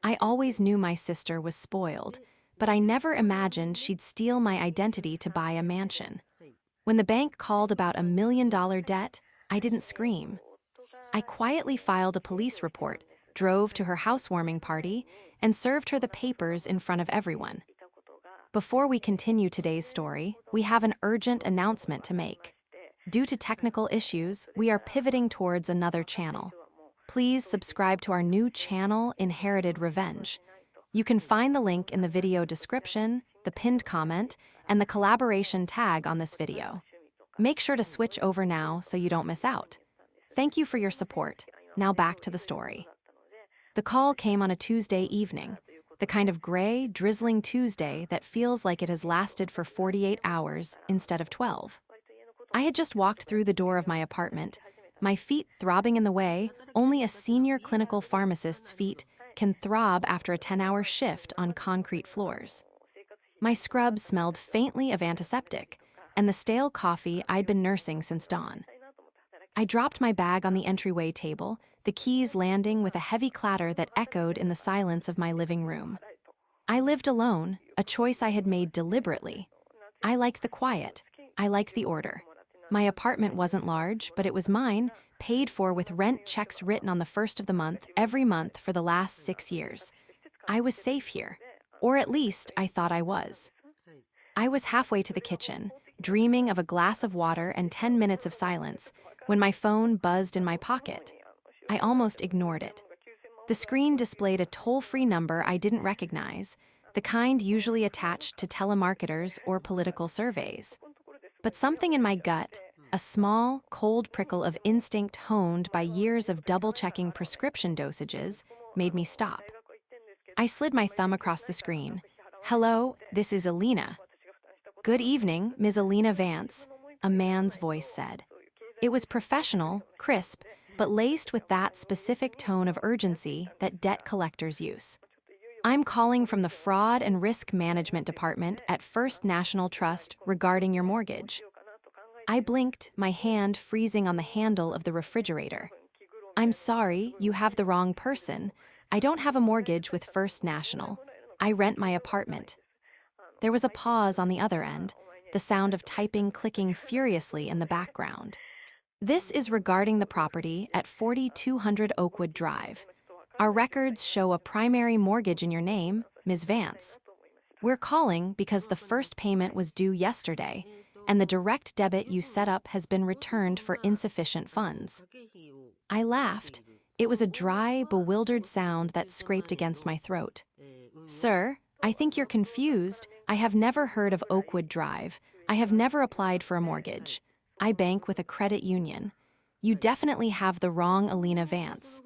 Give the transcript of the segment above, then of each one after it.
I always knew my sister was spoiled, but I never imagined she'd steal my identity to buy a mansion. When the bank called about $1 million debt, I didn't scream. I quietly filed a police report, drove to her housewarming party, and served her the papers in front of everyone. Before we continue today's story, we have an urgent announcement to make. Due to technical issues, we are pivoting towards another channel. Please subscribe to our new channel, Inherited Revenge. You can find the link in the video description, the pinned comment, and the collaboration tag on this video. Make sure to switch over now so you don't miss out. Thank you for your support. Now back to the story. The call came on a Tuesday evening, the kind of gray, drizzling Tuesday that feels like it has lasted for 48 hours instead of 12. I had just walked through the door of my apartment, my feet throbbing in the way only a senior clinical pharmacist's feet can throb after a 10-hour shift on concrete floors. My scrubs smelled faintly of antiseptic, and the stale coffee I'd been nursing since dawn. I dropped my bag on the entryway table, the keys landing with a heavy clatter that echoed in the silence of my living room. I lived alone, a choice I had made deliberately. I liked the quiet. I liked the order. My apartment wasn't large, but it was mine, paid for with rent checks written on the first of the month, every month for the last 6 years. I was safe here, or at least I thought I was. I was halfway to the kitchen, dreaming of a glass of water and 10 minutes of silence, when my phone buzzed in my pocket. I almost ignored it. The screen displayed a toll-free number I didn't recognize, the kind usually attached to telemarketers or political surveys. But something in my gut, a small, cold prickle of instinct honed by years of double-checking prescription dosages, made me stop. I slid my thumb across the screen. "Hello, this is Alina." "Good evening, Ms. Alina Vance," a man's voice said. It was professional, crisp, but laced with that specific tone of urgency that debt collectors use. "I'm calling from the Fraud and Risk Management Department at First National Trust regarding your mortgage." I blinked, my hand freezing on the handle of the refrigerator. "I'm sorry, you have the wrong person. I don't have a mortgage with First National. I rent my apartment." There was a pause on the other end, the sound of typing clicking furiously in the background. "This is regarding the property at 4200 Oakwood Drive. Our records show a primary mortgage in your name, Ms. Vance. We're calling because the first payment was due yesterday, and the direct debit you set up has been returned for insufficient funds." I laughed. It was a dry, bewildered sound that scraped against my throat. "Sir, I think you're confused. I have never heard of Oakwood Drive. I have never applied for a mortgage. I bank with a credit union. You definitely have the wrong Alina Vance."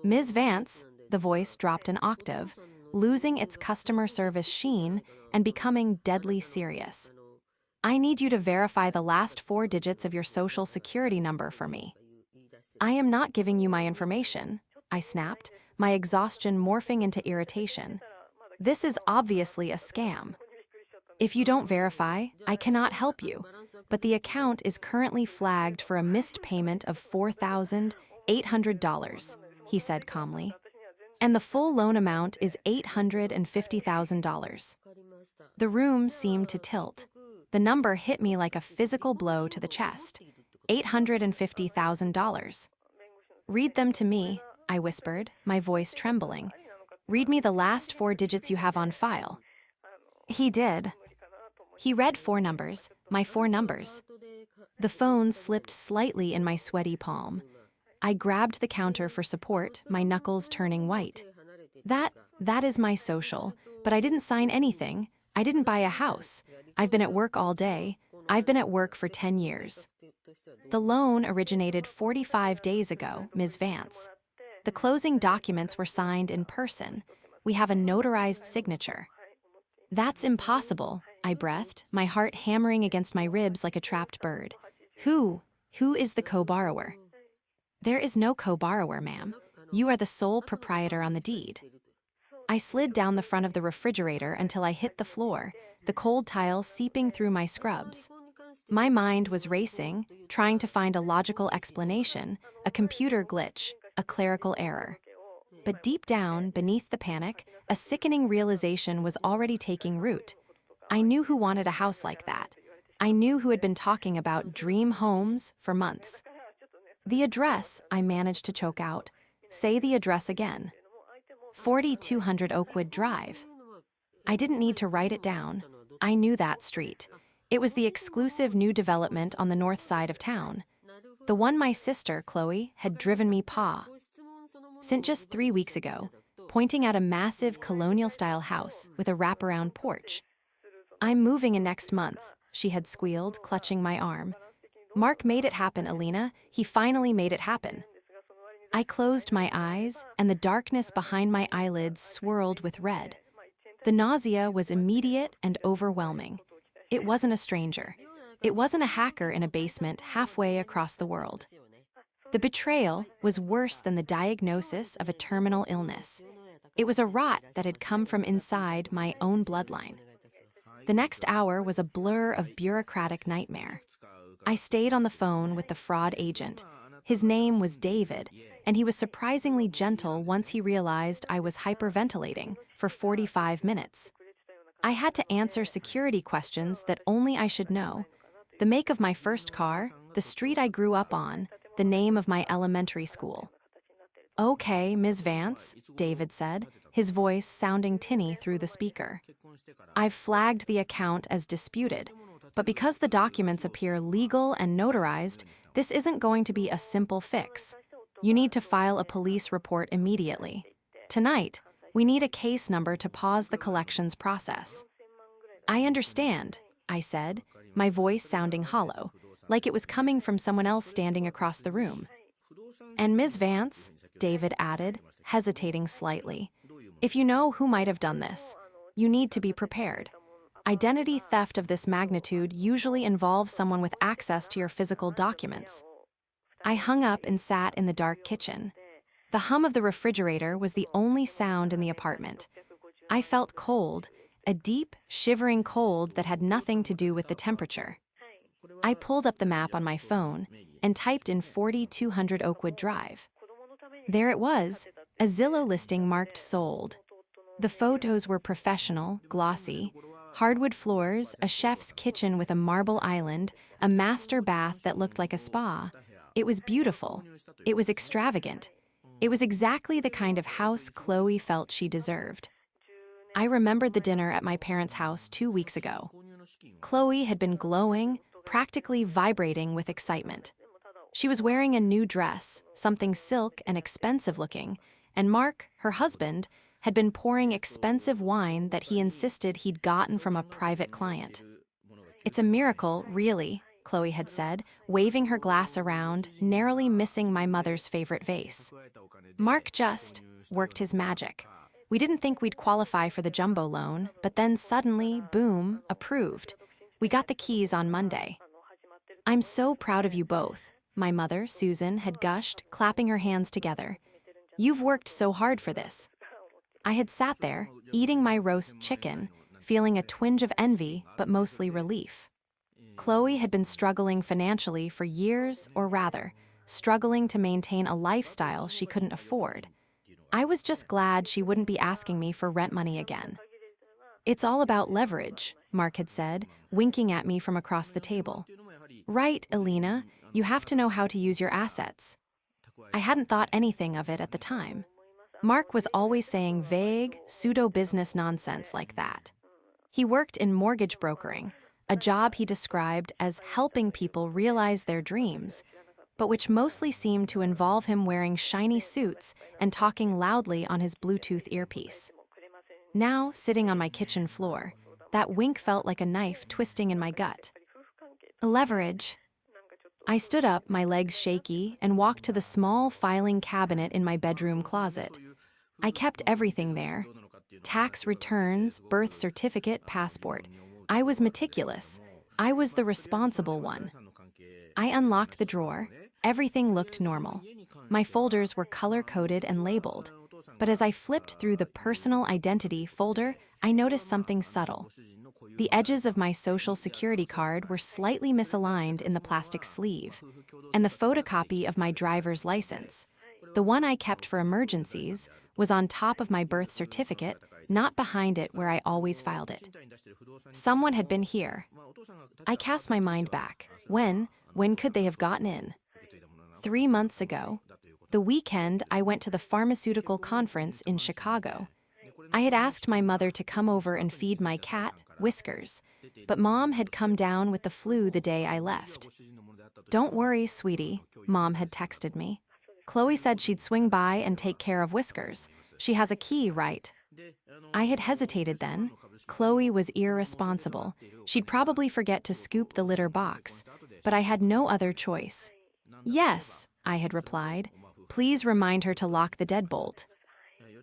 "Ms. Vance," the voice dropped an octave, losing its customer service sheen and becoming deadly serious. "I need you to verify the last 4 digits of your social security number for me." "I am not giving you my information," I snapped, my exhaustion morphing into irritation. "This is obviously a scam. If you don't verify, I cannot help you, but the account is currently flagged for a missed payment of $4,800, he said calmly. "And the full loan amount is $850,000. The room seemed to tilt. The number hit me like a physical blow to the chest. $850,000. "Read them to me," I whispered, my voice trembling. "Read me the last 4 digits you have on file." He did. He read 4 numbers, my 4 numbers. The phone slipped slightly in my sweaty palm. I grabbed the counter for support, my knuckles turning white. That is my social, but I didn't sign anything. I didn't buy a house. I've been at work all day. I've been at work for 10 years. The loan originated 45 days ago, Ms. Vance. The closing documents were signed in person. We have a notarized signature." "That's impossible," I breathed, my heart hammering against my ribs like a trapped bird. Who is the co-borrower?" "There is no co-borrower, ma'am. You are the sole proprietor on the deed." I slid down the front of the refrigerator until I hit the floor, the cold tile seeping through my scrubs. My mind was racing, trying to find a logical explanation, a computer glitch, a clerical error. but deep down, beneath the panic, a sickening realization was already taking root. I knew who wanted a house like that. I knew who had been talking about dream homes for months. The address, I managed to choke out. Say the address again. 4200 Oakwood Drive. I didn't need to write it down. I knew that street. It was the exclusive new development on the north side of town. The one my sister, Chloe, had driven me since just 3 weeks ago, pointing at a massive colonial-style house with a wraparound porch. "I'm moving in next month," she had squealed, clutching my arm. "Mark made it happen, Alina. He finally made it happen." I closed my eyes, and the darkness behind my eyelids swirled with red. The nausea was immediate and overwhelming. It wasn't a stranger. It wasn't a hacker in a basement halfway across the world. The betrayal was worse than the diagnosis of a terminal illness. It was a rot that had come from inside my own bloodline. The next hour was a blur of bureaucratic nightmare. I stayed on the phone with the fraud agent. His name was David, and he was surprisingly gentle once he realized I was hyperventilating for 45 minutes. I had to answer security questions that only I should know. The make of my first car, the street I grew up on, the name of my elementary school. "Okay, Ms. Vance," David said, his voice sounding tinny through the speaker. "I've flagged the account as disputed, but because the documents appear legal and notarized, this isn't going to be a simple fix. You need to file a police report immediately. Tonight, we need a case number to pause the collections process." "I understand," I said, my voice sounding hollow, like it was coming from someone else standing across the room. "And Ms. Vance," David added, hesitating slightly, "if you know who might have done this, you need to be prepared. Identity theft of this magnitude usually involves someone with access to your physical documents." I hung up and sat in the dark kitchen. The hum of the refrigerator was the only sound in the apartment. I felt cold, a deep, shivering cold that had nothing to do with the temperature. I pulled up the map on my phone and typed in 4200 Oakwood Drive. There it was, a Zillow listing marked sold. The photos were professional, glossy. Hardwood floors, a chef's kitchen with a marble island, a master bath that looked like a spa. It was beautiful. It was extravagant. It was exactly the kind of house Chloe felt she deserved. I remembered the dinner at my parents' house 2 weeks ago. Chloe had been glowing, practically vibrating with excitement. She was wearing a new dress, something silk and expensive looking, and Mark, her husband, had been pouring expensive wine that he insisted he'd gotten from a private client. "It's a miracle, really," Chloe had said, waving her glass around, narrowly missing my mother's favorite vase. "Mark just worked his magic. We didn't think we'd qualify for the jumbo loan, but then suddenly, boom, approved. We got the keys on Monday." "I'm so proud of you both," my mother, Susan, had gushed, clapping her hands together. "You've worked so hard for this." I had sat there, eating my roast chicken, feeling a twinge of envy, but mostly relief. Chloe had been struggling financially for years, or rather, struggling to maintain a lifestyle she couldn't afford. I was just glad she wouldn't be asking me for rent money again. "It's all about leverage," Mark had said, winking at me from across the table. "Right, Alina, you have to know how to use your assets." I hadn't thought anything of it at the time. Mark was always saying vague, pseudo-business nonsense like that. He worked in mortgage brokering, a job he described as helping people realize their dreams, but which mostly seemed to involve him wearing shiny suits and talking loudly on his Bluetooth earpiece. Now, sitting on my kitchen floor, that wink felt like a knife twisting in my gut. Leverage. I stood up, my legs shaky, and walked to the small filing cabinet in my bedroom closet. I kept everything there. Tax returns, birth certificate, passport. I was meticulous. I was the responsible one. I unlocked the drawer. Everything looked normal. My folders were color-coded and labeled. But as I flipped through the personal identity folder, I noticed something subtle. The edges of my social security card were slightly misaligned in the plastic sleeve, and the photocopy of my driver's license. The one I kept for emergencies was on top of my birth certificate, not behind it where I always filed it. Someone had been here. I cast my mind back. When could they have gotten in? 3 months ago, the weekend I went to the pharmaceutical conference in Chicago. I had asked my mother to come over and feed my cat, Whiskers, but Mom had come down with the flu the day I left. "Don't worry, sweetie," Mom had texted me. "Chloe said she'd swing by and take care of Whiskers. She has a key, right?" I had hesitated then. Chloe was irresponsible. She'd probably forget to scoop the litter box, but I had no other choice. "Yes," I had replied. "Please remind her to lock the deadbolt."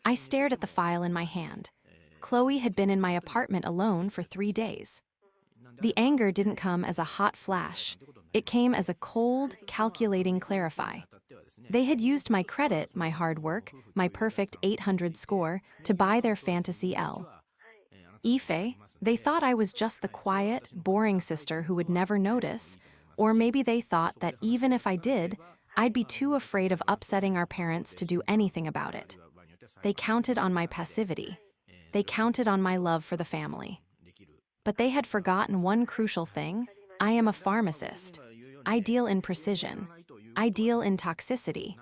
I stared at the file in my hand. Chloe had been in my apartment alone for 3 days. The anger didn't come as a hot flash. It came as a cold, calculating clarify. They had used my credit, my hard work, my perfect 800 score, to buy their fantasy L. Ife, they thought I was just the quiet, boring sister who would never notice, or maybe they thought that even if I did, I'd be too afraid of upsetting our parents to do anything about it. They counted on my passivity. They counted on my love for the family. But they had forgotten one crucial thing. I am a pharmacist. I deal in precision. I deal in toxicity.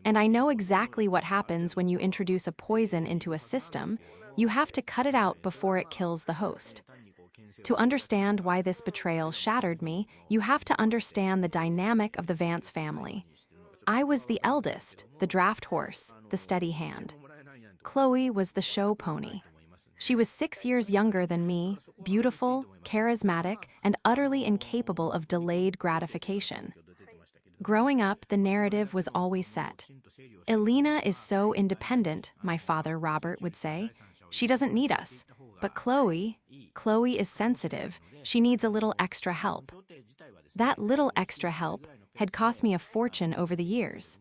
And I know exactly what happens when you introduce a poison into a system. You have to cut it out before it kills the host. To understand why this betrayal shattered me, you have to understand the dynamic of the Vance family. I was the eldest, the draft horse, the steady hand. Chloe was the show pony. She was 6 years younger than me, beautiful, charismatic, and utterly incapable of delayed gratification. Growing up, the narrative was always set. "Elena is so independent," my father Robert would say. "She doesn't need us. But Chloe is sensitive. She needs a little extra help." That little extra help had cost me a fortune over the years.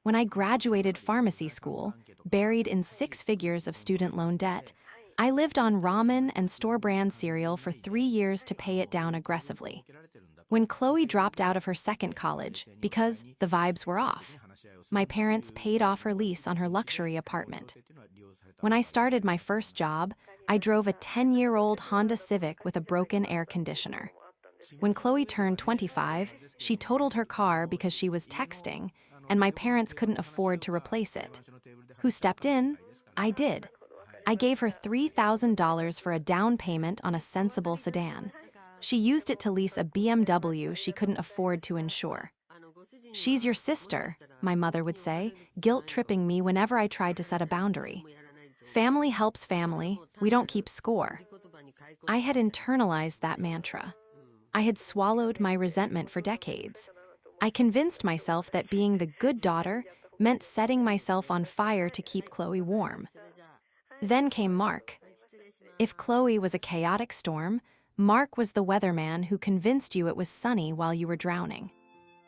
When I graduated pharmacy school, buried in 6 figures of student loan debt, I lived on ramen and store-brand cereal for 3 years to pay it down aggressively. When Chloe dropped out of her second college because the vibes were off, my parents paid off her lease on her luxury apartment. When I started my first job, I drove a 10-year-old Honda Civic with a broken air conditioner. When Chloe turned 25, she totaled her car because she was texting, and my parents couldn't afford to replace it. Who stepped in? I did. I gave her $3,000 for a down payment on a sensible sedan. She used it to lease a BMW she couldn't afford to insure. "She's your sister," my mother would say, guilt-tripping me whenever I tried to set a boundary. "Family helps family, we don't keep score." I had internalized that mantra. I had swallowed my resentment for decades. I convinced myself that being the good daughter meant setting myself on fire to keep Chloe warm. Then came Mark. If Chloe was a chaotic storm, Mark was the weatherman who convinced you it was sunny while you were drowning.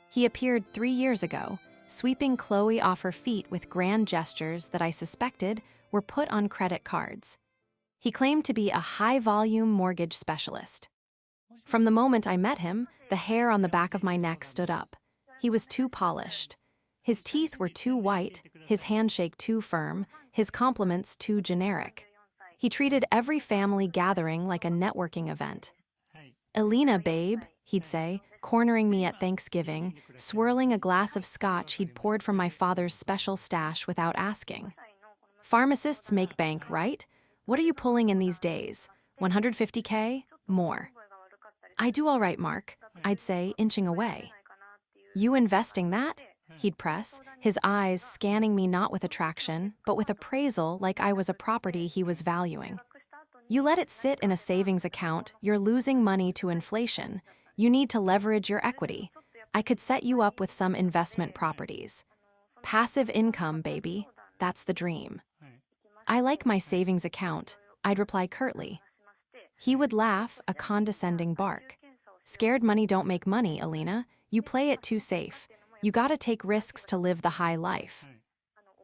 He appeared 3 years ago, sweeping Chloe off her feet with grand gestures that I suspected were put on credit cards. He claimed to be a high-volume mortgage specialist. From the moment I met him, the hair on the back of my neck stood up. He was too polished. His teeth were too white, his handshake too firm, his compliments too generic. He treated every family gathering like a networking event. "Elena, babe," he'd say, cornering me at Thanksgiving, swirling a glass of scotch he'd poured from my father's special stash without asking. "Pharmacists make bank, right? What are you pulling in these days? 150K? More." "I do all right, Mark," I'd say, inching away. "You investing that?" He'd press, his eyes scanning me not with attraction, but with appraisal like I was a property he was valuing. "You let it sit in a savings account, you're losing money to inflation. You need to leverage your equity. I could set you up with some investment properties. Passive income, baby. That's the dream." "I like my savings account," I'd reply curtly. He would laugh, a condescending bark. "Scared money don't make money, Elena. You play it too safe. You gotta take risks to live the high life."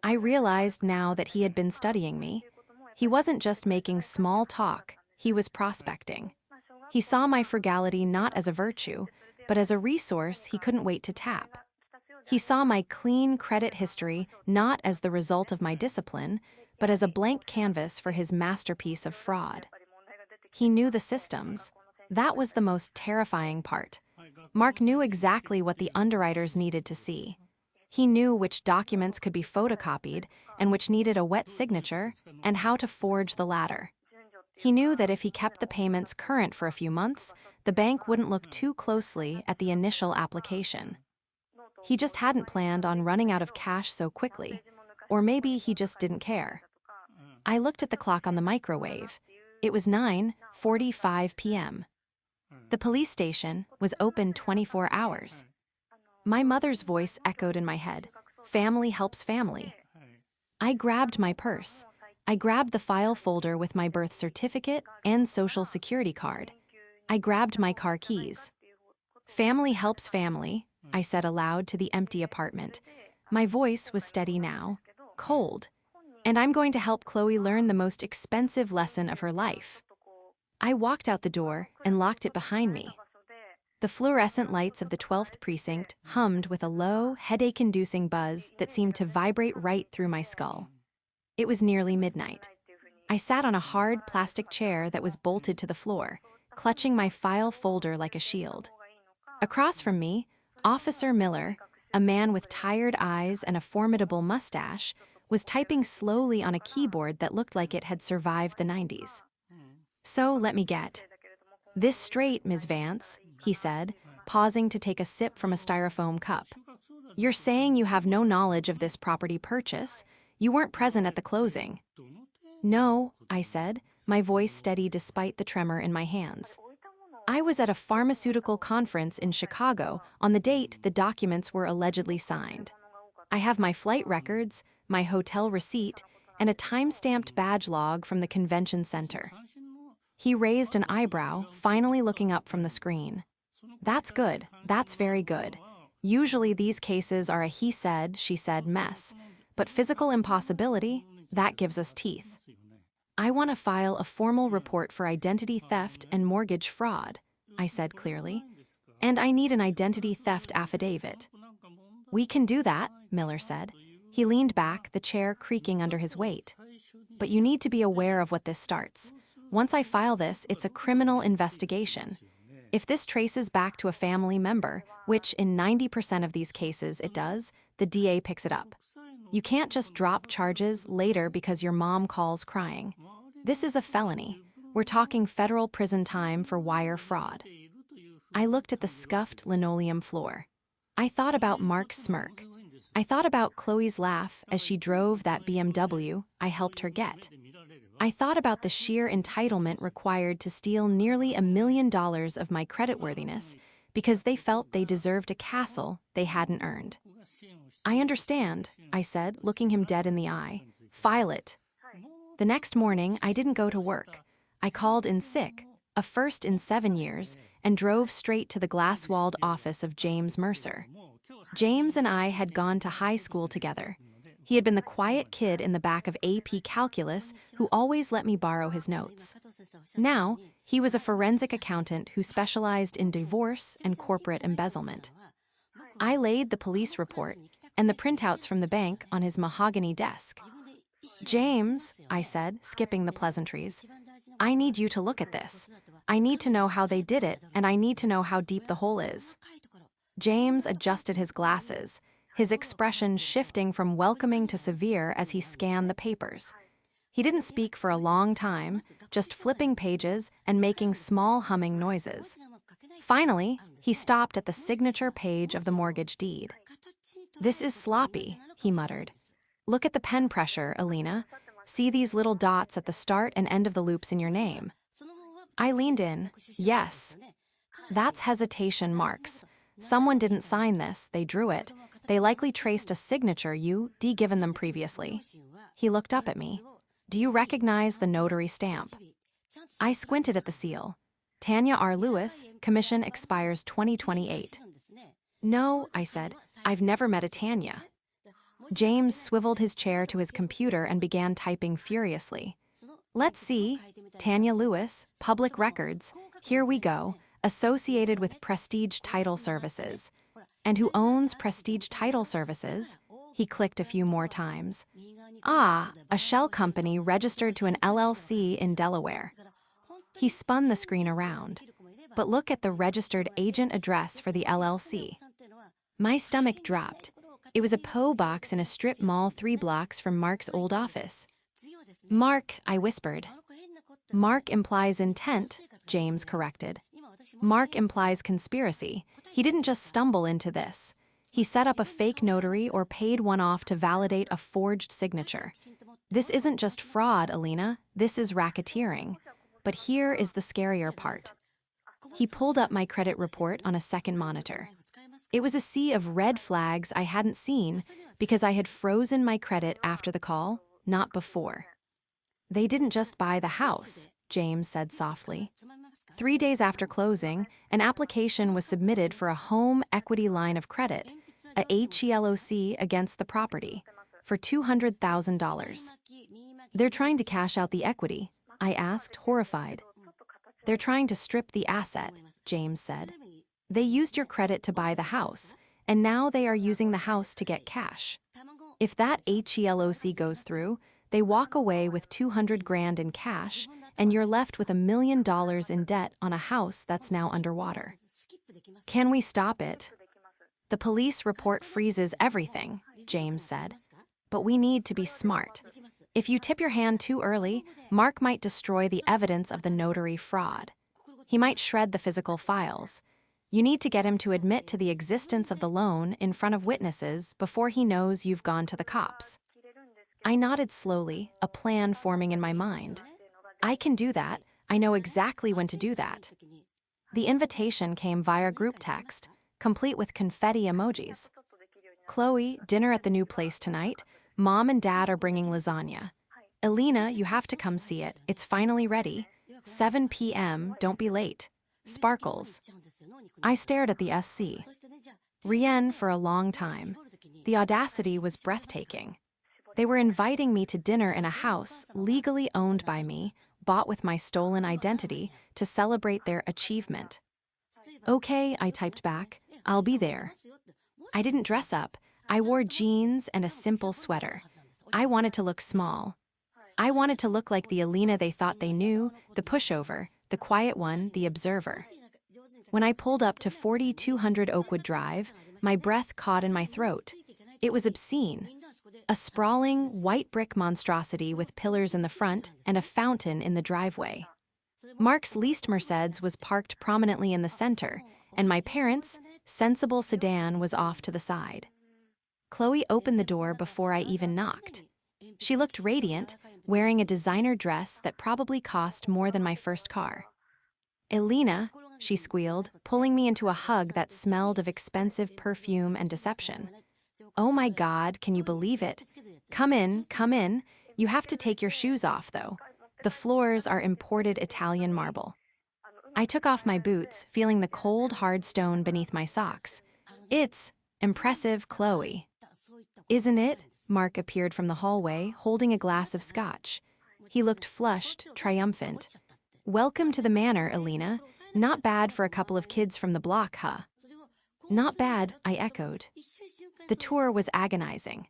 I realized now that he had been studying me. He wasn't just making small talk, he was prospecting. He saw my frugality not as a virtue, but as a resource he couldn't wait to tap. He saw my clean credit history not as the result of my discipline, but as a blank canvas for his masterpiece of fraud. He knew the systems. That was the most terrifying part. Mark knew exactly what the underwriters needed to see. He knew which documents could be photocopied and which needed a wet signature and how to forge the latter. He knew that if he kept the payments current for a few months, the bank wouldn't look too closely at the initial application. He just hadn't planned on running out of cash so quickly, or maybe he just didn't care. I looked at the clock on the microwave. It was 9:45 p.m. The police station was open 24 hours. My mother's voice echoed in my head. Family helps family. I grabbed my purse. I grabbed the file folder with my birth certificate and social security card. I grabbed my car keys. Family helps family, I said aloud to the empty apartment. My voice was steady now, cold. And I'm going to help Chloe learn the most expensive lesson of her life. I walked out the door and locked it behind me. The fluorescent lights of the 12th precinct hummed with a low, headache-inducing buzz that seemed to vibrate right through my skull. It was nearly midnight. I sat on a hard plastic chair that was bolted to the floor, clutching my file folder like a shield. Across from me, Officer Miller, a man with tired eyes and a formidable mustache, was typing slowly on a keyboard that looked like it had survived the 90s. So let me get this straight, Ms. Vance, he said, pausing to take a sip from a styrofoam cup. You're saying you have no knowledge of this property purchase? You weren't present at the closing. No, I said, my voice steady despite the tremor in my hands. I was at a pharmaceutical conference in Chicago on the date the documents were allegedly signed. I have my flight records, my hotel receipt, and a time-stamped badge log from the convention center. He raised an eyebrow, finally looking up from the screen. That's good. That's very good. Usually these cases are a he said, she said mess, but physical impossibility, that gives us teeth. I want to file a formal report for identity theft and mortgage fraud, I said clearly. And I need an identity theft affidavit. We can do that, Miller said. He leaned back, the chair creaking under his weight. But you need to be aware of what this starts. Once I file this, it's a criminal investigation. If this traces back to a family member, which in 90% of these cases it does, the DA picks it up. You can't just drop charges later because your mom calls crying. This is a felony. We're talking federal prison time for wire fraud. I looked at the scuffed linoleum floor. I thought about Mark's smirk. I thought about Chloe's laugh as she drove that BMW I helped her get. I thought about the sheer entitlement required to steal nearly $1 million of my creditworthiness because they felt they deserved a castle they hadn't earned. I understand, I said, looking him dead in the eye. File it. The next morning, I didn't go to work. I called in sick, a first in 7 years, and drove straight to the glass-walled office of James Mercer. James and I had gone to high school together. He had been the quiet kid in the back of AP Calculus who always let me borrow his notes. Now, he was a forensic accountant who specialized in divorce and corporate embezzlement. I laid the police report and the printouts from the bank on his mahogany desk. James, I said, skipping the pleasantries, I need you to look at this. I need to know how they did it, and I need to know how deep the hole is. James adjusted his glasses, his expression shifting from welcoming to severe as he scanned the papers. He didn't speak for a long time, just flipping pages and making small humming noises. Finally, he stopped at the signature page of the mortgage deed. This is sloppy, he muttered. Look at the pen pressure, Alina. See these little dots at the start and end of the loops in your name. I leaned in. Yes. That's hesitation marks. Someone didn't sign this, they drew it. They likely traced a signature you'd given them previously. He looked up at me. Do you recognize the notary stamp? I squinted at the seal. Tanya R. Lewis, commission expires 2028. No, I said, I've never met a Tanya. James swiveled his chair to his computer and began typing furiously. Let's see. Tanya Lewis, Public Records. Here we go. Associated with Prestige Title Services. And who owns Prestige Title Services? He clicked a few more times. Ah, a shell company registered to an LLC in Delaware. He spun the screen around. But look at the registered agent address for the LLC. My stomach dropped. It was a PO box in a strip mall 3 blocks from Mark's old office. Mark, I whispered. Mark implies intent, James corrected. Mark implies conspiracy. He didn't just stumble into this. He set up a fake notary or paid one off to validate a forged signature. This isn't just fraud, Alina. This is racketeering. But here is the scarier part. He pulled up my credit report on a second monitor. It was a sea of red flags I hadn't seen because I had frozen my credit after the call, not before. They didn't just buy the house, James said softly. 3 days after closing, an application was submitted for a home equity line of credit, a HELOC against the property, for $200,000. They're trying to cash out the equity, I asked, horrified. They're trying to strip the asset, James said. They used your credit to buy the house, and now they are using the house to get cash. If that HELOC goes through, they walk away with $200,000 in cash, and you're left with $1 million in debt on a house that's now underwater. Can we stop it? The police report freezes everything, James said. But we need to be smart. If you tip your hand too early, Mark might destroy the evidence of the notary fraud. He might shred the physical files. You need to get him to admit to the existence of the loan in front of witnesses before he knows you've gone to the cops. I nodded slowly, a plan forming in my mind. I can do that. I know exactly when to do that. The invitation came via group text, complete with confetti emojis. Chloe, dinner at the new place tonight. Mom and Dad are bringing lasagna. Alina, you have to come see it. It's finally ready. 7 p.m., don't be late. Sparkles. I stared at the SC. Rien for a long time. The audacity was breathtaking. They were inviting me to dinner in a house legally owned by me, bought with my stolen identity, to celebrate their achievement. Okay, I typed back. I'll be there. I didn't dress up. I wore jeans and a simple sweater. I wanted to look small. I wanted to look like the Alina they thought they knew, the pushover, the quiet one, the observer. When I pulled up to 4200 Oakwood Drive, my breath caught in my throat. It was obscene. A sprawling, white brick monstrosity with pillars in the front and a fountain in the driveway. Mark's leased Mercedes was parked prominently in the center, and my parents' sensible sedan was off to the side. Chloe opened the door before I even knocked. She looked radiant, wearing a designer dress that probably cost more than my first car. Alina, she squealed, pulling me into a hug that smelled of expensive perfume and deception. Oh my God, can you believe it? Come in, come in. You have to take your shoes off, though. The floors are imported Italian marble. I took off my boots, feeling the cold, hard stone beneath my socks. It's impressive, Chloe. Isn't it? Mark appeared from the hallway, holding a glass of scotch. He looked flushed, triumphant. Welcome to the manor, Alina. Not bad for a couple of kids from the block, huh? Not bad, I echoed. The tour was agonizing.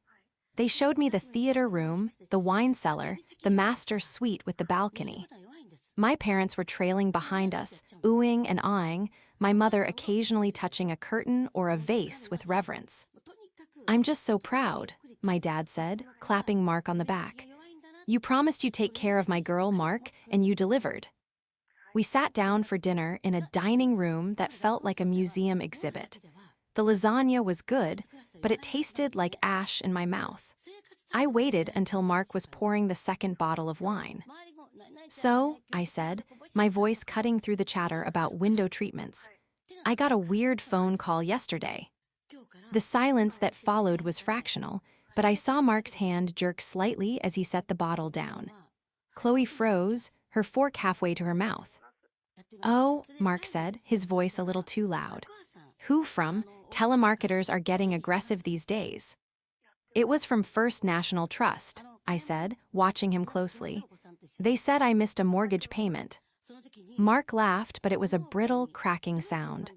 They showed me the theater room, the wine cellar, the master suite with the balcony. My parents were trailing behind us, oohing and awing, my mother occasionally touching a curtain or a vase with reverence. I'm just so proud, my dad said, clapping Mark on the back. You promised you'd take care of my girl, Mark, and you delivered. We sat down for dinner in a dining room that felt like a museum exhibit. The lasagna was good, but it tasted like ash in my mouth. I waited until Mark was pouring the second bottle of wine. So, I said, my voice cutting through the chatter about window treatments. I got a weird phone call yesterday. The silence that followed was fractional, but I saw Mark's hand jerk slightly as he set the bottle down. Chloe froze, her fork halfway to her mouth. Oh, Mark said, his voice a little too loud. Who from? Telemarketers are getting aggressive these days. It was from First National Trust, I said, watching him closely. They said I missed a mortgage payment. Mark laughed, but it was a brittle, cracking sound.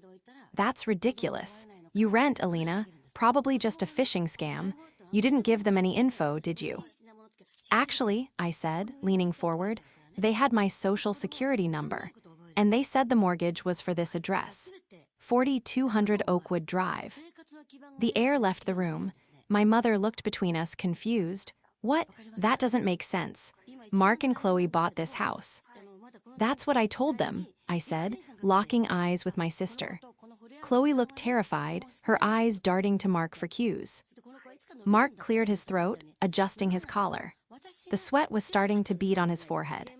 That's ridiculous. You rent, Alina. Probably just a phishing scam. You didn't give them any info, did you? Actually, I said, leaning forward, they had my social security number. And they said the mortgage was for this address. 4200 Oakwood Drive. The air left the room. My mother looked between us, confused. What? That doesn't make sense. Mark and Chloe bought this house. That's what I told them, I said, locking eyes with my sister. Chloe looked terrified, her eyes darting to Mark for cues. Mark cleared his throat, adjusting his collar. The sweat was starting to bead on his forehead.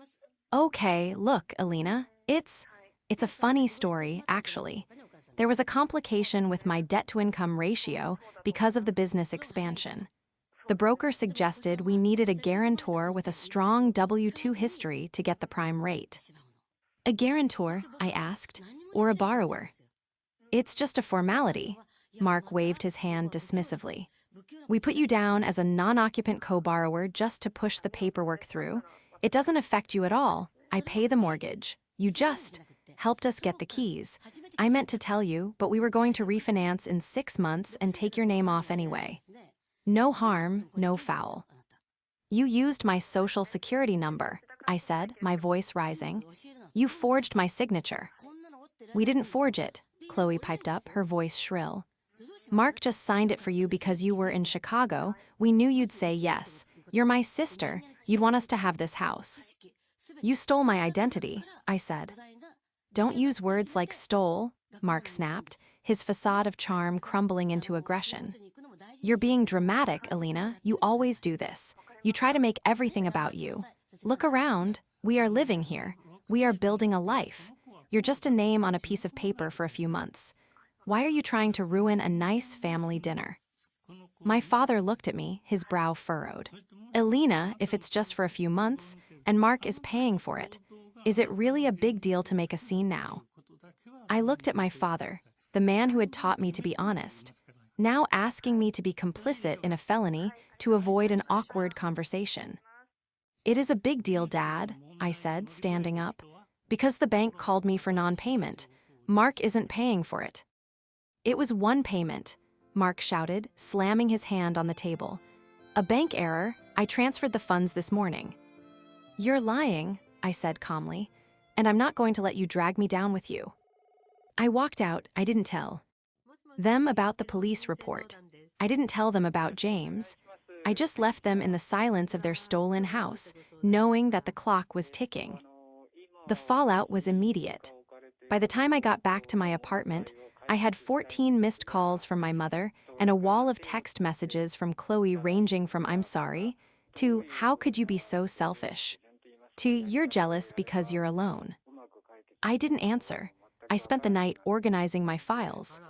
Okay, look, Alina, it's a funny story, actually. There was a complication with my debt-to-income ratio because of the business expansion. The broker suggested we needed a guarantor with a strong W-2 history to get the prime rate. A guarantor, I asked, or a borrower? It's just a formality. Mark waved his hand dismissively. We put you down as a non-occupant co-borrower just to push the paperwork through. It doesn't affect you at all. I pay the mortgage. You just helped us get the keys. I meant to tell you, but we were going to refinance in 6 months and take your name off anyway. No harm, no foul. You used my social security number, I said, my voice rising. You forged my signature. We didn't forge it, Chloe piped up, her voice shrill. Mark just signed it for you because you were in Chicago. We knew you'd say yes. You're my sister. You'd want us to have this house. You stole my identity, I said. Don't use words like stole, Mark snapped, his facade of charm crumbling into aggression. You're being dramatic, Alina. You always do this. You try to make everything about you. Look around. We are living here. We are building a life. You're just a name on a piece of paper for a few months. Why are you trying to ruin a nice family dinner? My father looked at me, his brow furrowed. Alina, if it's just for a few months, and Mark is paying for it, is it really a big deal to make a scene now? I looked at my father, the man who had taught me to be honest, now asking me to be complicit in a felony to avoid an awkward conversation. It is a big deal, Dad, I said, standing up, because the bank called me for non-payment. Mark isn't paying for it. It was one payment, Mark shouted, slamming his hand on the table. A bank error. I transferred the funds this morning. You're lying, I said calmly, and I'm not going to let you drag me down with you. I walked out. I didn't tell them about the police report. I didn't tell them about James. I just left them in the silence of their stolen house, knowing that the clock was ticking. The fallout was immediate. By the time I got back to my apartment, I had 14 missed calls from my mother and a wall of text messages from Chloe ranging from "I'm sorry" to "How could you be so selfish?" to "You're jealous because you're alone." I didn't answer. I spent the night organizing my files.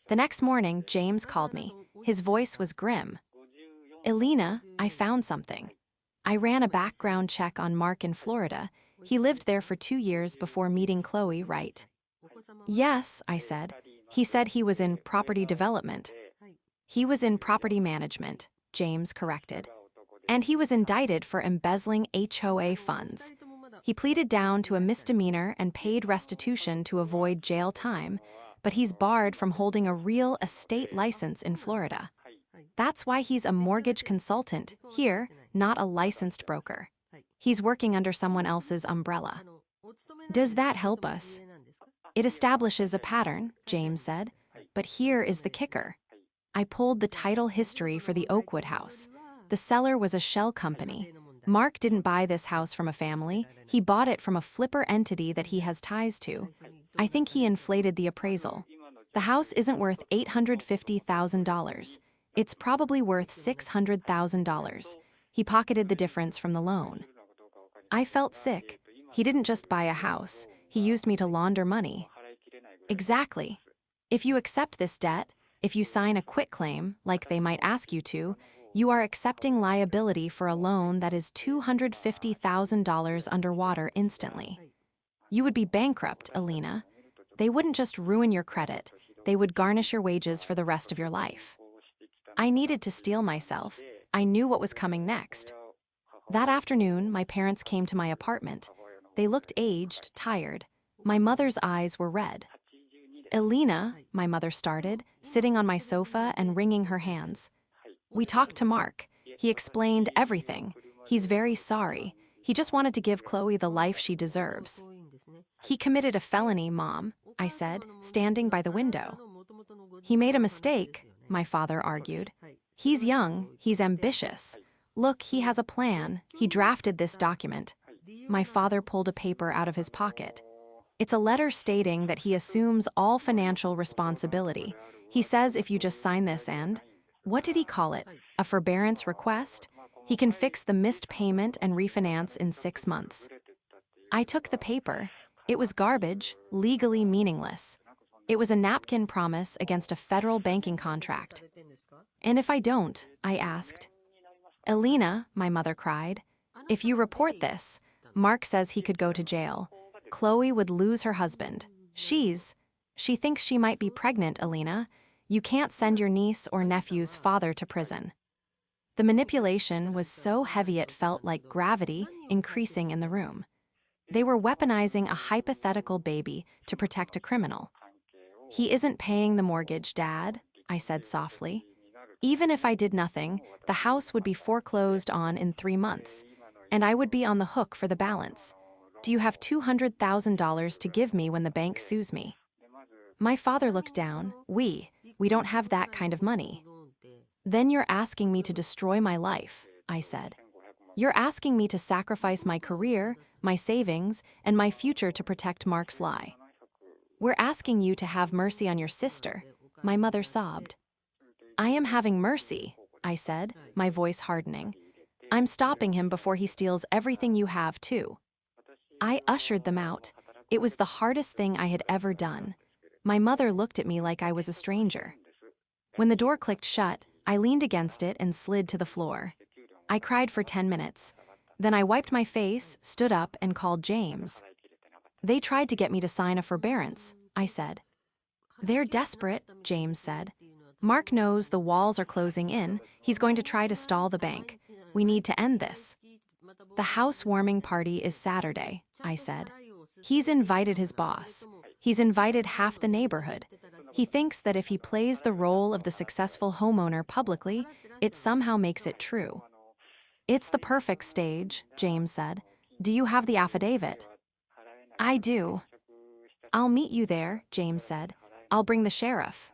The next morning, James called me. His voice was grim. Alina, I found something. I ran a background check on Mark in Florida. He lived there for 2 years before meeting Chloe, right? Yes, I said. He said he was in property development. He was in property management, James corrected. And he was indicted for embezzling HOA funds. He pleaded down to a misdemeanor and paid restitution to avoid jail time, but he's barred from holding a real estate license in Florida. That's why he's a mortgage consultant here, not a licensed broker. He's working under someone else's umbrella. Does that help us? It establishes a pattern, James said, but here is the kicker. I pulled the title history for the Oakwood house. The seller was a shell company. Mark didn't buy this house from a family. He bought it from a flipper entity that he has ties to. I think he inflated the appraisal. The house isn't worth $850,000. It's probably worth $600,000. He pocketed the difference from the loan. I felt sick. He didn't just buy a house. He used me to launder money. Exactly. If you accept this debt, if you sign a quitclaim, like they might ask you to, you are accepting liability for a loan that is $250,000 underwater instantly. You would be bankrupt, Alina. They wouldn't just ruin your credit, they would garnish your wages for the rest of your life. I needed to steel myself. I knew what was coming next. That afternoon, my parents came to my apartment. They looked aged, tired. My mother's eyes were red. Elena, my mother started, sitting on my sofa and wringing her hands. We talked to Mark. He explained everything. He's very sorry. He just wanted to give Chloe the life she deserves. He committed a felony, Mom, I said, standing by the window. He made a mistake, my father argued. He's young, he's ambitious. Look, he has a plan. He drafted this document. My father pulled a paper out of his pocket. It's a letter stating that he assumes all financial responsibility. He says if you just sign this and, what did he call it? A forbearance request? He can fix the missed payment and refinance in 6 months. I took the paper. It was garbage, legally meaningless. It was a napkin promise against a federal banking contract. And if I don't, I asked. Elena, my mother cried, if you report this, Mark says he could go to jail. Chloe would lose her husband. She thinks she might be pregnant, Elena. You can't send your niece or nephew's father to prison. The manipulation was so heavy it felt like gravity increasing in the room. They were weaponizing a hypothetical baby to protect a criminal. He isn't paying the mortgage, Dad, I said softly. Even if I did nothing, the house would be foreclosed on in 3 months, and I would be on the hook for the balance. Do you have $200,000 to give me when the bank sues me? My father looked down. We don't have that kind of money. Then you're asking me to destroy my life, I said. You're asking me to sacrifice my career, my savings, and my future to protect Mark's lie. We're asking you to have mercy on your sister, my mother sobbed. I am having mercy, I said, my voice hardening. I'm stopping him before he steals everything you have, too. I ushered them out. It was the hardest thing I had ever done. My mother looked at me like I was a stranger. When the door clicked shut, I leaned against it and slid to the floor. I cried for 10 minutes. Then I wiped my face, stood up, and called James. They tried to get me to sign a forbearance, I said. They're desperate, James said. Mark knows the walls are closing in. He's going to try to stall the bank. We need to end this. The housewarming party is Saturday, I said. He's invited his boss. He's invited half the neighborhood. He thinks that if he plays the role of the successful homeowner publicly, it somehow makes it true. It's the perfect stage, James said. Do you have the affidavit? I do. I'll meet you there, James said. I'll bring the sheriff.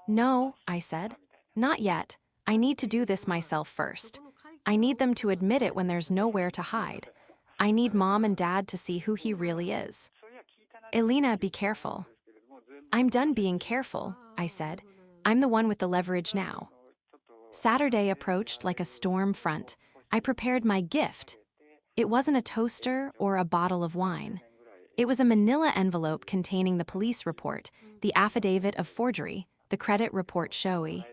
No, I said. Not yet. I need to do this myself first. I need them to admit it when there's nowhere to hide. I need Mom and Dad to see who he really is. Elena, be careful. I'm done being careful, I said. I'm the one with the leverage now. Saturday approached like a storm front. I prepared my gift. It wasn't a toaster or a bottle of wine. It was a manila envelope containing the police report, the affidavit of forgery, the credit report showy,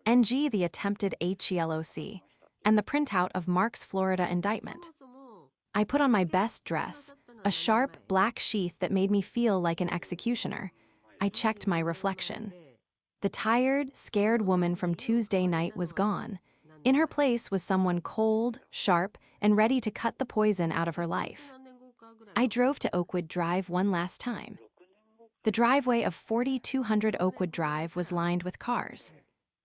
NG the attempted HELOC, and the printout of Mark's Florida indictment. I put on my best dress, a sharp black sheath that made me feel like an executioner. I checked my reflection. The tired, scared woman from Tuesday night was gone. In her place was someone cold, sharp, and ready to cut the poison out of her life. I drove to Oakwood Drive one last time. The driveway of 4200 Oakwood Drive was lined with cars.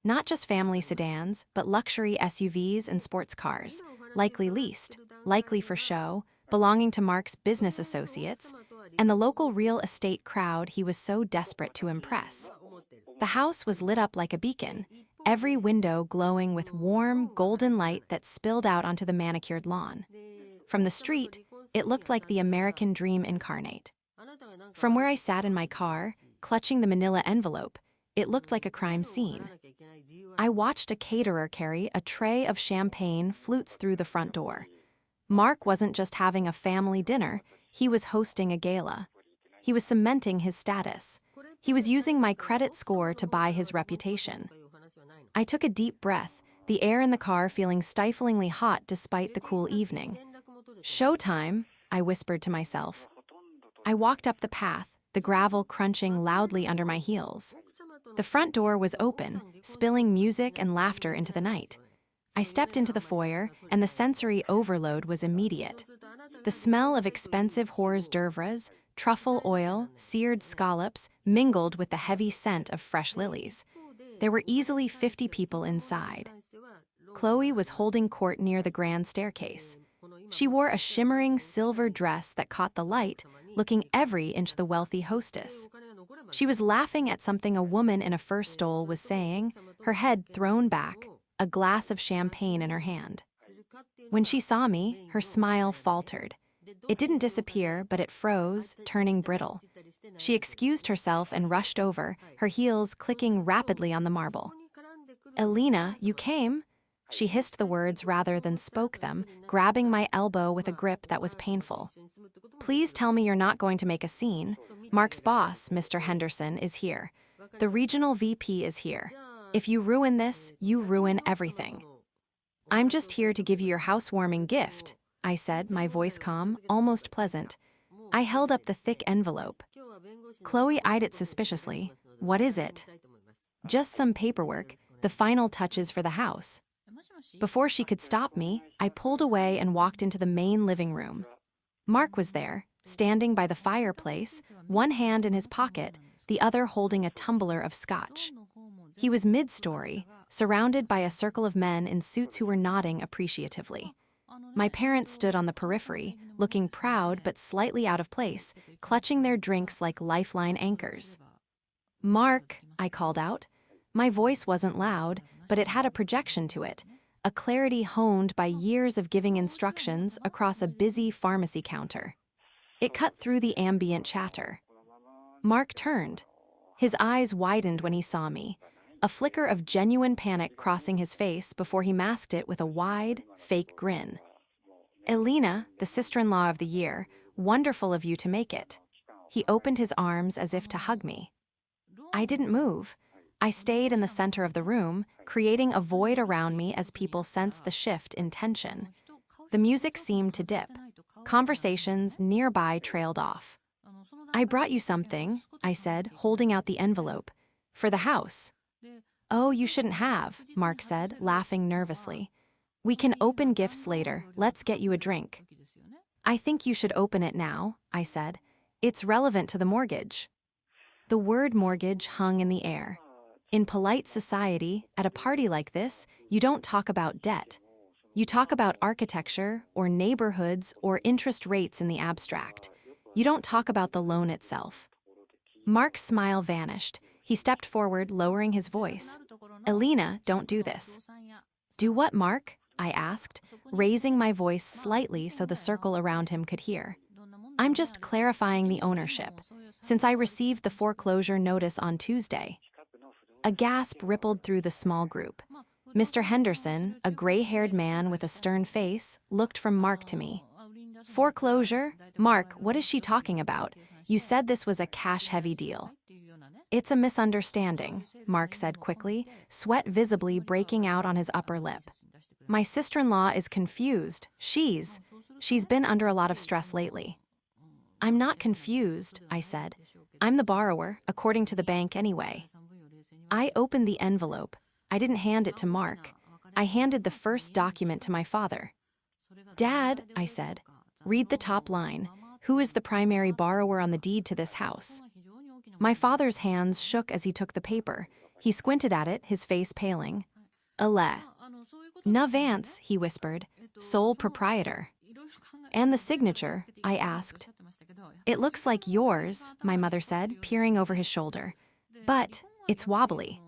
Not just family sedans, but luxury SUVs and sports cars, likely leased, likely for show, belonging to Mark's business associates, and the local real estate crowd he was so desperate to impress. The house was lit up like a beacon, every window glowing with warm, golden light that spilled out onto the manicured lawn. From the street, it looked like the American dream incarnate. From where I sat in my car, clutching the manila envelope, it looked like a crime scene. I watched a caterer carry a tray of champagne flutes through the front door. Mark wasn't just having a family dinner, he was hosting a gala. He was cementing his status. He was using my credit score to buy his reputation. I took a deep breath, the air in the car feeling stiflingly hot despite the cool evening. Showtime, I whispered to myself. I walked up the path, the gravel crunching loudly under my heels. The front door was open, spilling music and laughter into the night. I stepped into the foyer, and the sensory overload was immediate. The smell of expensive hors d'oeuvres, truffle oil, seared scallops mingled with the heavy scent of fresh lilies. There were easily 50 people inside. Chloe was holding court near the grand staircase. She wore a shimmering silver dress that caught the light, looking every inch the wealthy hostess. She was laughing at something a woman in a fur stole was saying, her head thrown back, a glass of champagne in her hand. When she saw me, her smile faltered. It didn't disappear, but it froze, turning brittle. She excused herself and rushed over, her heels clicking rapidly on the marble. "Elena, you came?" She hissed the words rather than spoke them, grabbing my elbow with a grip that was painful. "Please tell me you're not going to make a scene. Mark's boss, Mr. Henderson, is here. The regional VP is here. If you ruin this, you ruin everything." "I'm just here to give you your housewarming gift," I said, my voice calm, almost pleasant. I held up the thick envelope. Chloe eyed it suspiciously. "What is it?" "Just some paperwork, the final touches for the house." Before she could stop me, I pulled away and walked into the main living room. Mark was there, standing by the fireplace, one hand in his pocket, the other holding a tumbler of scotch. He was mid-story, surrounded by a circle of men in suits who were nodding appreciatively. My parents stood on the periphery, looking proud but slightly out of place, clutching their drinks like lifeline anchors. "Mark," I called out. My voice wasn't loud, but it had a projection to it, a clarity honed by years of giving instructions across a busy pharmacy counter. It cut through the ambient chatter. Mark turned. His eyes widened when he saw me, a flicker of genuine panic crossing his face before he masked it with a wide, fake grin. "Elena, the sister-in-law of the year, wonderful of you to make it." He opened his arms as if to hug me. I didn't move. I stayed in the center of the room, creating a void around me as people sensed the shift in tension. The music seemed to dip. Conversations nearby trailed off. "I brought you something," I said, holding out the envelope. "For the house." "Oh, you shouldn't have," Mark said, laughing nervously. "We can open gifts later. Let's get you a drink." "I think you should open it now," I said. "It's relevant to the mortgage." The word mortgage hung in the air. In polite society, at a party like this, you don't talk about debt. You talk about architecture, or neighborhoods, or interest rates in the abstract. You don't talk about the loan itself. Mark's smile vanished. He stepped forward, lowering his voice. "Elena, don't do this." "Do what, Mark?" I asked, raising my voice slightly so the circle around him could hear. "I'm just clarifying the ownership, since I received the foreclosure notice on Tuesday." A gasp rippled through the small group. Mr. Henderson, a gray-haired man with a stern face, looked from Mark to me. "Foreclosure? Mark, what is she talking about? You said this was a cash-heavy deal." "It's a misunderstanding," Mark said quickly, sweat visibly breaking out on his upper lip. "My sister-in-law is confused. She's been under a lot of stress lately." "I'm not confused," I said. "I'm the borrower, according to the bank anyway." I opened the envelope. I didn't hand it to Mark. I handed the first document to my father. "Dad," I said, "read the top line. Who is the primary borrower on the deed to this house?" My father's hands shook as he took the paper. He squinted at it, his face paling. "Ale. Na Vance," he whispered, "sole proprietor." "And the signature?" I asked. "It looks like yours," my mother said, peering over his shoulder. "But it's wobbly."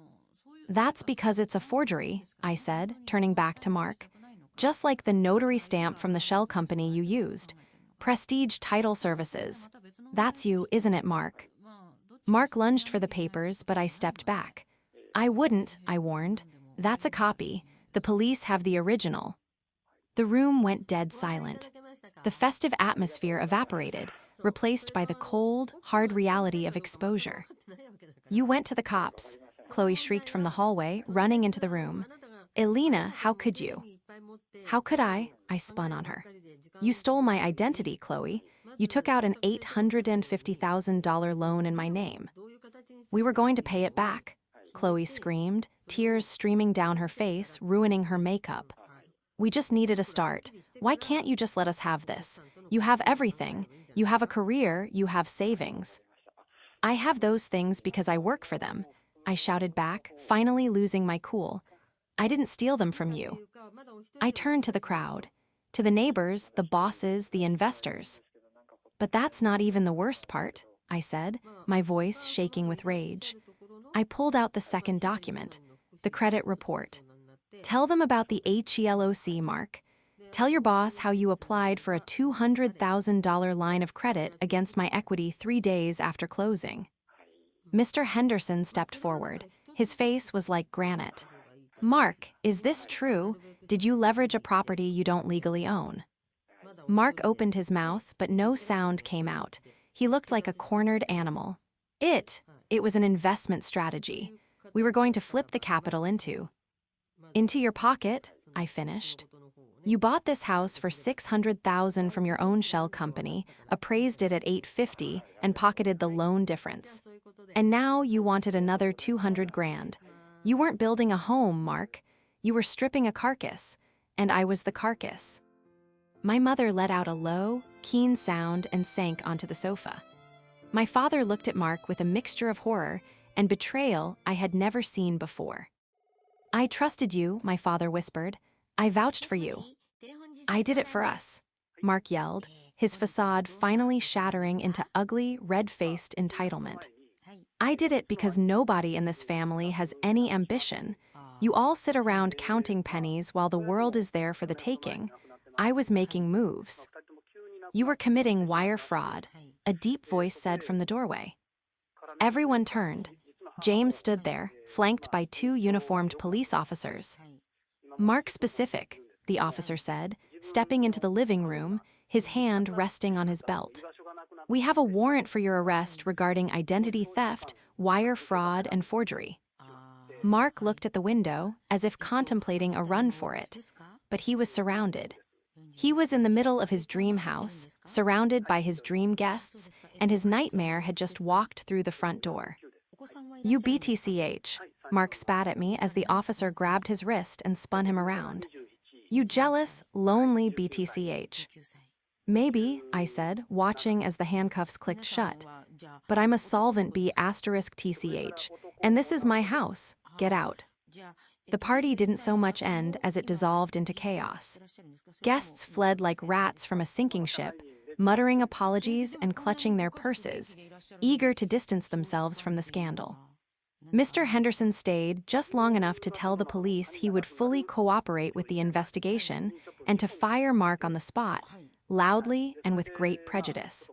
"That's because it's a forgery," I said, turning back to Mark. "Just like the notary stamp from the shell company you used. Prestige Title Services. That's you, isn't it, Mark?" Mark lunged for the papers, but I stepped back. "I wouldn't," I warned. "That's a copy. The police have the original." The room went dead silent. The festive atmosphere evaporated, replaced by the cold, hard reality of exposure. "You went to the cops," Chloe shrieked from the hallway, running into the room. "Elena, how could you?" "How could I?" I spun on her. "You stole my identity, Chloe. You took out an $850,000 loan in my name." "We were going to pay it back," Chloe screamed, tears streaming down her face, ruining her makeup. We just needed a start. Why can't you just let us have this? You have everything. You have a career, you have savings. I have those things because I work for them, I shouted back, finally losing my cool. I didn't steal them from you. I turned to the crowd, to the neighbors, the bosses, the investors. But that's not even the worst part, I said, my voice shaking with rage. I pulled out the second document, the credit report. Tell them about the HELOC, Mark. Tell your boss how you applied for a $200,000 line of credit against my equity 3 days after closing. Mr. Henderson stepped forward. His face was like granite. Mark, is this true? Did you leverage a property you don't legally own? Mark opened his mouth, but no sound came out. He looked like a cornered animal. It was an investment strategy. We were going to flip the capital into your pocket, I finished. You bought this house for $600,000 from your own shell company, appraised it at $850, and pocketed the loan difference. And now you wanted another $200,000. You weren't building a home, Mark. You were stripping a carcass, and I was the carcass. My mother let out a low, keen sound and sank onto the sofa. My father looked at Mark with a mixture of horror and betrayal I had never seen before. I trusted you, my father whispered. I vouched for you. I did it for us, Mark yelled, his facade finally shattering into ugly, red-faced entitlement. I did it because nobody in this family has any ambition. You all sit around counting pennies while the world is there for the taking. I was making moves. You were committing wire fraud, a deep voice said from the doorway. Everyone turned. James stood there, flanked by 2 uniformed police officers. Mark specific, the officer said, stepping into the living room, his hand resting on his belt. We have a warrant for your arrest regarding identity theft, wire fraud, and forgery. Mark looked at the window, as if contemplating a run for it, but he was surrounded. He was in the middle of his dream house, surrounded by his dream guests, and his nightmare had just walked through the front door. You BTCH, Mark spat at me as the officer grabbed his wrist and spun him around. You jealous, lonely BTCH. Maybe, I said, watching as the handcuffs clicked shut. But I'm a solvent B*TCH, and this is my house. Get out. The party didn't so much end as it dissolved into chaos. Guests fled like rats from a sinking ship, muttering apologies and clutching their purses, eager to distance themselves from the scandal. Mr. Henderson stayed just long enough to tell the police he would fully cooperate with the investigation and to fire Mark on the spot, loudly and with great prejudice.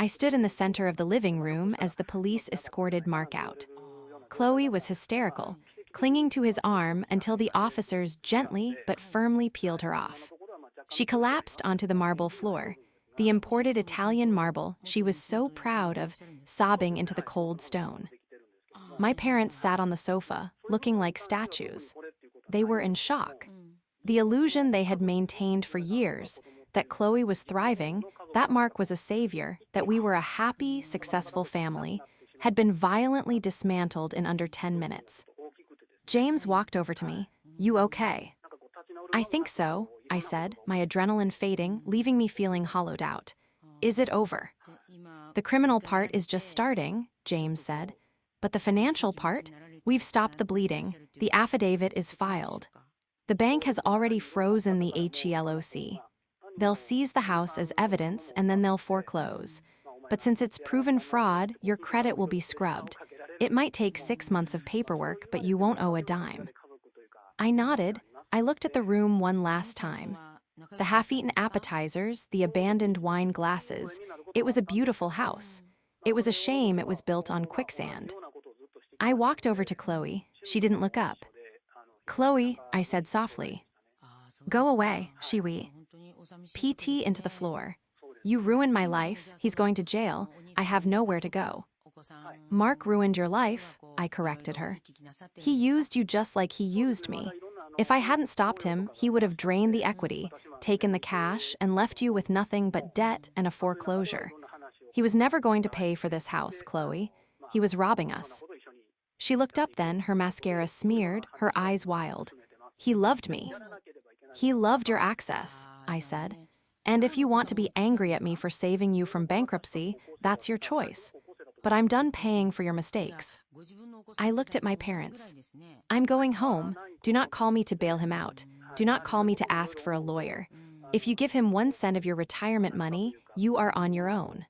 I stood in the center of the living room as the police escorted Mark out. Chloe was hysterical, clinging to his arm until the officers gently but firmly peeled her off. She collapsed onto the marble floor, the imported Italian marble she was so proud of, sobbing into the cold stone. My parents sat on the sofa, looking like statues. They were in shock. The illusion they had maintained for years, that Chloe was thriving, that Mark was a savior, that we were a happy, successful family, had been violently dismantled in under 10 minutes. James walked over to me. You okay? I think so, I said, my adrenaline fading, leaving me feeling hollowed out. Is it over? The criminal part is just starting, James said. But the financial part? We've stopped the bleeding. The affidavit is filed. The bank has already frozen the HELOC. They'll seize the house as evidence and then they'll foreclose. But since it's proven fraud, your credit will be scrubbed. It might take 6 months of paperwork, but you won't owe a dime. I nodded. I looked at the room one last time. The half-eaten appetizers, the abandoned wine glasses. It was a beautiful house. It was a shame it was built on quicksand. I walked over to Chloe. She didn't look up. Chloe, I said softly. Go away, she. PT into the floor. You ruined my life. He's going to jail. I have nowhere to go. Mark ruined your life, I corrected her. He used you just like he used me. If I hadn't stopped him, he would have drained the equity, taken the cash, and left you with nothing but debt and a foreclosure. He was never going to pay for this house, Chloe. He was robbing us. She looked up then, her mascara smeared, her eyes wild. He loved me. He loved your access, I said. And if you want to be angry at me for saving you from bankruptcy, that's your choice. But I'm done paying for your mistakes. I looked at my parents. I'm going home. Do not call me to bail him out. Do not call me to ask for a lawyer. If you give him 1 cent of your retirement money, you are on your own.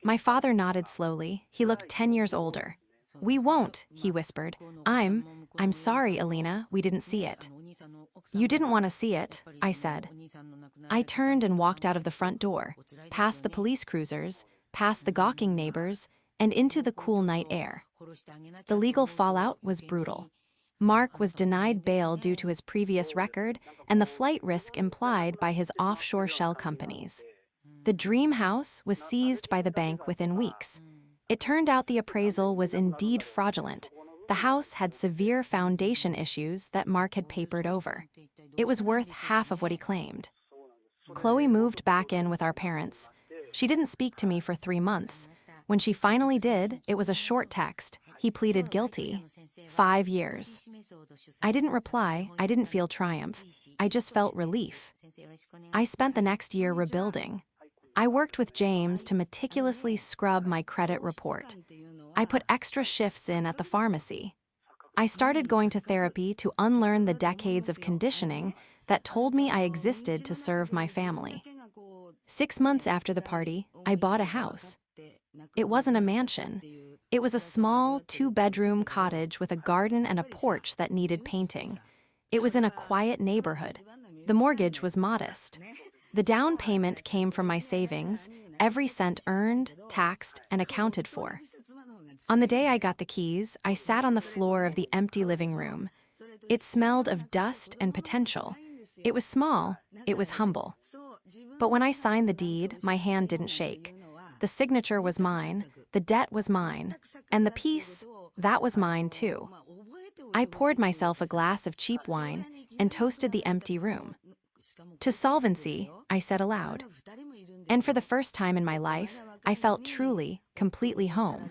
My father nodded slowly. He looked 10 years older. We won't, he whispered. I'm sorry, Alina, we didn't see it. You didn't want to see it, I said. I turned and walked out of the front door, past the police cruisers, past the gawking neighbors, and into the cool night air. The legal fallout was brutal. Mark was denied bail due to his previous record and the flight risk implied by his offshore shell companies. The dream house was seized by the bank within weeks. It turned out the appraisal was indeed fraudulent. The house had severe foundation issues that Mark had papered over. It was worth half of what he claimed. Chloe moved back in with our parents. She didn't speak to me for 3 months. When she finally did, it was a short text. He pleaded guilty. 5 years. I didn't reply. I didn't feel triumph. I just felt relief. I spent the next year rebuilding. I worked with James to meticulously scrub my credit report. I put extra shifts in at the pharmacy. I started going to therapy to unlearn the decades of conditioning that told me I existed to serve my family. 6 months after the party, I bought a house. It wasn't a mansion. It was a small 2-bedroom cottage with a garden and a porch that needed painting. It was in a quiet neighborhood. The mortgage was modest. The down payment came from my savings, every cent earned, taxed, and accounted for. On the day I got the keys, I sat on the floor of the empty living room. It smelled of dust and potential. It was small, it was humble. But when I signed the deed, my hand didn't shake. The signature was mine, the debt was mine, and the peace, that was mine too. I poured myself a glass of cheap wine and toasted the empty room. To solvency, I said aloud. And for the first time in my life, I felt truly, completely home.